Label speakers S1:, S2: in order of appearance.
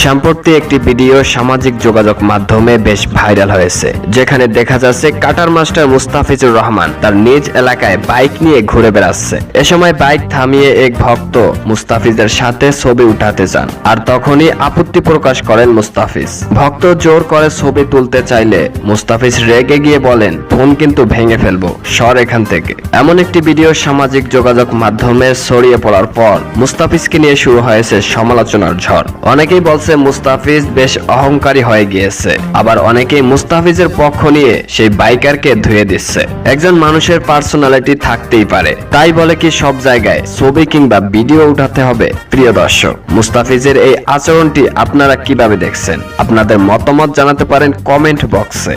S1: সম্প্রতি একটি ভিডিও সামাজিক যোগাযোগ মাধ্যমে বেশ ভাইরাল হয়েছে, যেখানে দেখা যাচ্ছে কাটার মাস্টার মুস্তাফিজুর রহমান তার নিজ এলাকায় বাইক নিয়ে ঘুরে বেড়াচ্ছে। এ সময় বাইক থামিয়ে এক ভক্ত মুস্তাফিজের সাথে ছবি উঠাতে চান, আর তখনই আপত্তি প্রকাশ করেন মুস্তাফিজ। ভক্ত জোর করে ছবি তুলতে চাইলে মুস্তাফিজ রেগে গিয়ে বলেন, ফোন কিন্তু ভেঙে ফেলবো, সর এখান থেকে। এমন একটি ভিডিও সামাজিক যোগাযোগ মাধ্যমে ছড়িয়ে পড়ার পর মুস্তাফিজকে নিয়ে শুরু হয়েছে সমালোচনার ঝড়। অনেকেই বলছে মুস্তাফিজ বেশ অহংকারী হয়ে গিয়েছে, আবার অনেকেই মুস্তাফিজের পক্ষ নিয়ে সেই বাইকারকে ধুয়ে দিচ্ছে। একজন মানুষের পার্সোনালিটি থাকতেই পারে, তাই বলে কি সব জায়গায় ছবি কিংবা ভিডিও উঠাতে হবে? প্রিয় দর্শক, মুস্তাফিজের এই আচরণটি আপনারা কিভাবে দেখছেন? আপনাদের মতামত জানাতে পারেন কমেন্ট বক্সে।